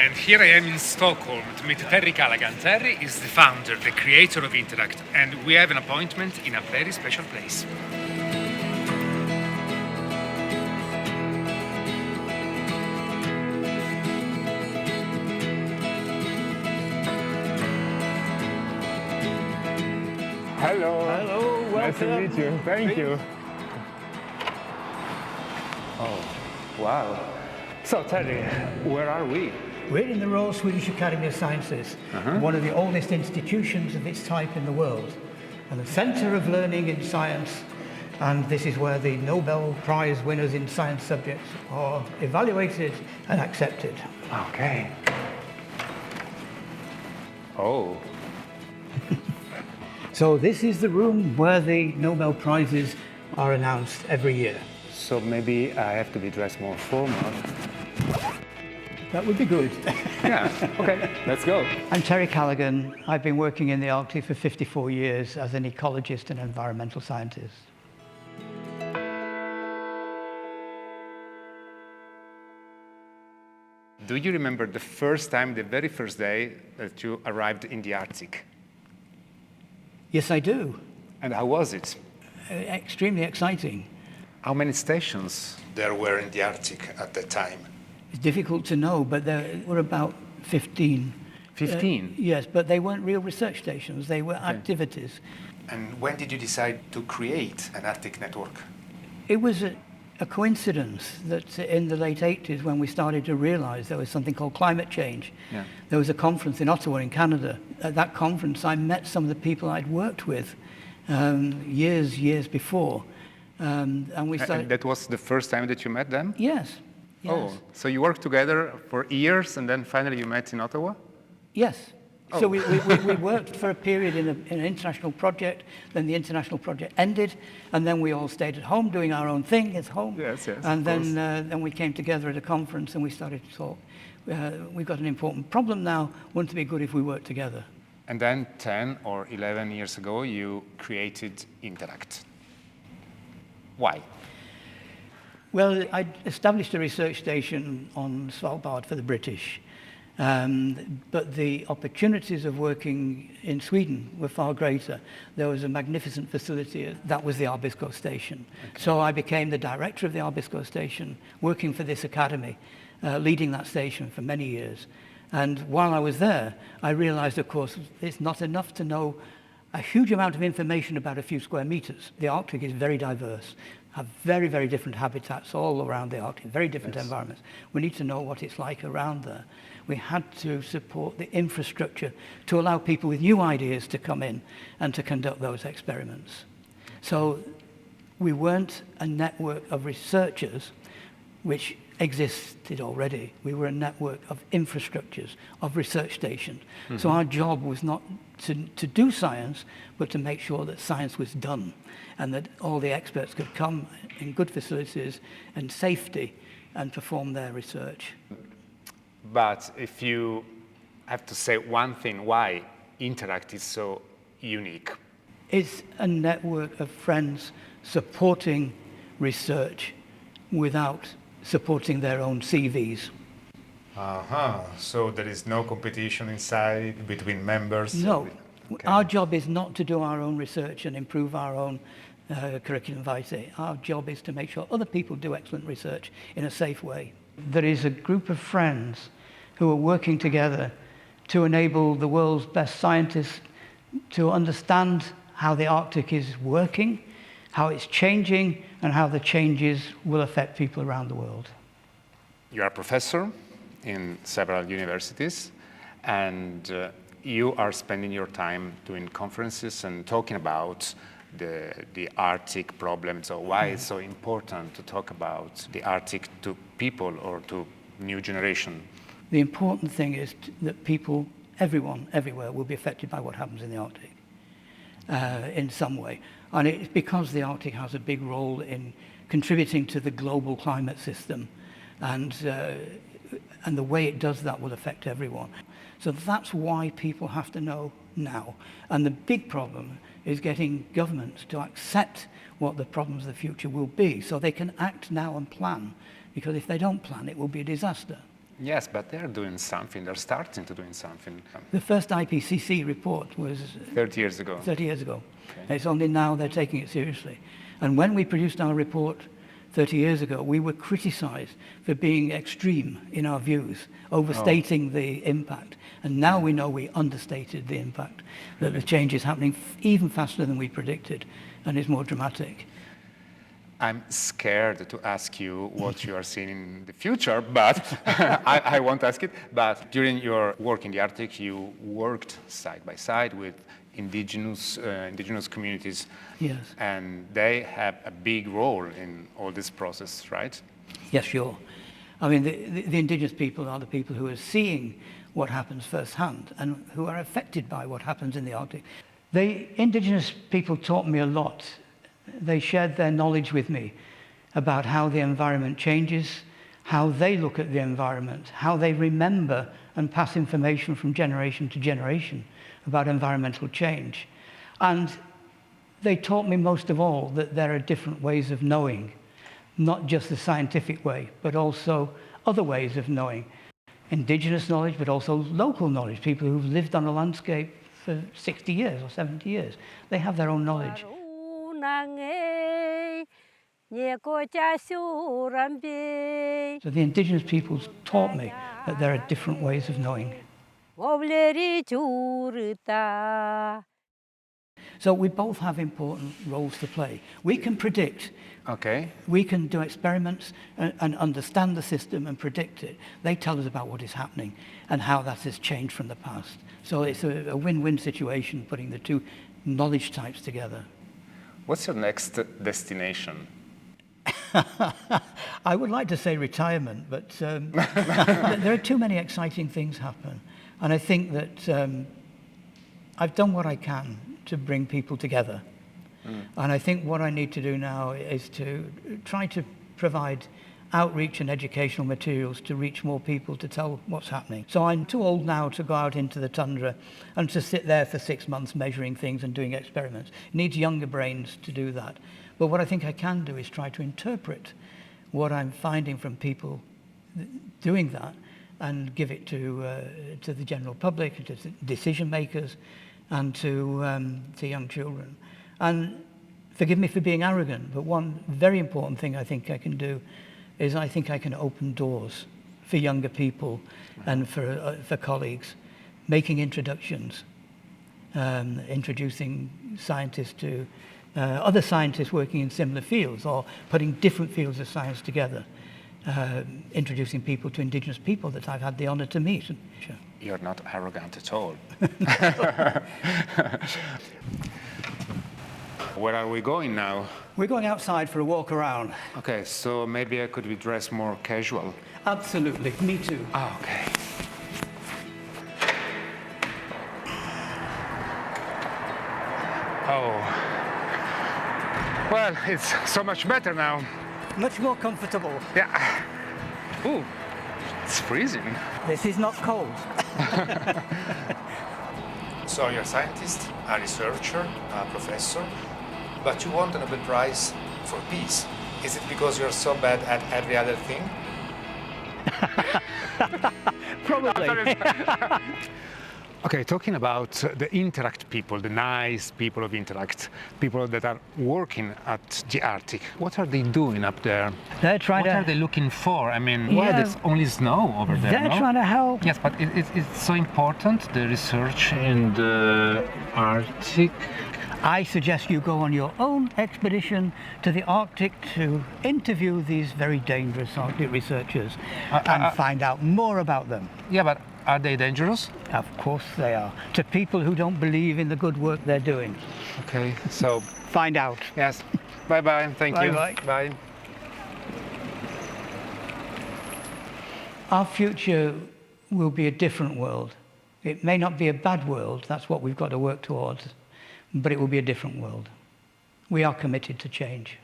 and here I am in Stockholm to meet Terry Callaghan. Terry is the founder, the creator of Interact, and we have an appointment in a very special place. Hello. Hello, welcome. Nice to meet you. Thank you. Oh, wow. So, Terry, where are we? We're in the Royal Swedish Academy of Sciences, one of the oldest institutions of its type in the world, and the centre of learning in science. And this is where the Nobel Prize winners in science subjects are evaluated and accepted. Okay. Oh. So this is the room where the Nobel Prizes are announced every year. So maybe I have to be dressed more formal. That would be good. Yeah, okay, let's go. I'm Terry Callaghan. I've been working in the Arctic for 54 years as an ecologist and environmental scientist. Do you remember the first time, the very first day that you arrived in the Arctic? Yes, I do. And how was it? Extremely exciting. How many stations There were in the Arctic at that time. It's difficult to know, but there were about 15. 15? Yes, but they weren't real research stations. They were activities. And when did you decide to create an Arctic network? It was a coincidence that in the late 80s, when we started to realize there was something called climate change, there was a conference in Ottawa in Canada. At that conference, I met some of the people I'd worked with years before. And we started... And that was the first time that you met them? Yes. Oh, so you worked together for years and then finally you met in Ottawa? Yes. So we worked for a period in an international project, then the international project ended, and then we all stayed at home doing our own thing at home. Yes, and then we came together at a conference and we started to talk. We've got an important problem now, wouldn't it be good if we worked together? And then 10 or 11 years ago, you created Interact. Why? Well, I established a research station on Svalbard for the British. But the opportunities of working in Sweden were far greater. There was a magnificent facility, that was the Abisko station. Okay. So I became the director of the Abisko station, working for this academy, leading that station for many years. And while I was there, I realized, of course, it's not enough to know a huge amount of information about a few square meters. The Arctic is very diverse, have very different habitats all around the Arctic, very different environments. We need to know what it's like around there. We had to support the infrastructure to allow people with new ideas to come in and to conduct those experiments. So we weren't a network of researchers which existed already. We were a network of infrastructures, of research stations. So our job was not to do science, but to make sure that science was done and that all the experts could come in good facilities and safety and perform their research. But if you have to say one thing, why Interact is so unique? It's a network of friends supporting research without supporting their own CVs. So there is no competition inside between members? No. Okay. Our job is not to do our own research and improve our own curriculum vitae. Our job is to make sure other people do excellent research in a safe way. There is a group of friends who are working together to enable the world's best scientists to understand how the Arctic is working, how it's changing, and how the changes will affect people around the world. You are a professor in several universities, and you are spending your time doing conferences and talking about the Arctic problem. So why it's so important to talk about the Arctic to people or to new generation? The important thing is that people, everyone, everywhere, will be affected by what happens in the Arctic in some way. And it's because the Arctic has a big role in contributing to the global climate system. And the way it does that will affect everyone. So that's why people have to know now. And the big problem is getting governments to accept what the problems of the future will be so they can act now and plan. Because if they don't plan, it will be a disaster. Yes, but they're doing something. They're starting to doing something. The first IPCC report was 30 years ago. 30 years ago. Okay. It's only now they're taking it seriously. And when we produced our report 30 years ago, we were criticized for being extreme in our views, overstating the impact. And now we know we understated the impact, that the change is happening even faster than we predicted, and is more dramatic. I'm scared to ask you what you are seeing in the future, but I won't ask it. But during your work in the Arctic, you worked side by side with indigenous communities. Yes. And they have a big role in all this process, right? Yes, sure. I mean, the indigenous people are the people who are seeing what happens firsthand and who are affected by what happens in the Arctic. The indigenous people taught me a lot. They shared their knowledge with me about how the environment changes, how they look at the environment, how they remember and pass information from generation to generation about environmental change. And they taught me most of all that there are different ways of knowing, not just the scientific way, but also other ways of knowing. Indigenous knowledge, but also local knowledge, people who've lived on a landscape for 60 years or 70 years. They have their own knowledge. So the indigenous peoples taught me that there are different ways of knowing. So we both have important roles to play. We can predict. Okay. We can do experiments and understand the system and predict it. They tell us about what is happening and how that has changed from the past. So it's a win-win situation, putting the two knowledge types together. What's your next destination? I would like to say retirement, but there are too many exciting things happen. And I think that I've done what I can to bring people together. And I think what I need to do now is to try to provide outreach and educational materials to reach more people, to tell what's happening. So I'm too old now to go out into the tundra and to sit there for 6 months measuring things and doing experiments. It needs younger brains to do that. But what I think I can do is try to interpret what I'm finding from people doing that and give it to the general public, to decision makers, and to young children. And forgive me for being arrogant, but one very important thing I think I can do is I think I can open doors for younger people and for colleagues, making introductions, introducing scientists to other scientists working in similar fields, or putting different fields of science together, introducing people to indigenous people that I've had the honor to meet. Sure. You're not arrogant at all. Where are we going now? We're going outside for a walk around. Okay, so maybe I could be dressed more casual. Absolutely, me too. Oh, okay. Oh. Well, it's so much better now. Much more comfortable. Yeah. Ooh, it's freezing. This is not cold. So you're a scientist, a researcher, a professor, but you want a Nobel Prize for peace. Is it because you're so bad at every other thing? Probably. Okay, talking about the Interact people, the nice people of Interact, people that are working at the Arctic, what are they doing up there? They're trying What are they looking for? I mean, well, Yeah. there's only snow over there, They're no? trying to help. Yes, but it's so important, the research in the Arctic. I suggest you go on your own expedition to the Arctic to interview these very dangerous Arctic researchers and find out more about them. Yeah, but are they dangerous? Of course they are. To people who don't believe in the good work they're doing. Okay, so, Find out. yes. Bye-bye, thank you. Bye-bye. Bye. Our future will be a different world. It may not be a bad world, that's what we've got to work towards, but it will be a different world. We are committed to change.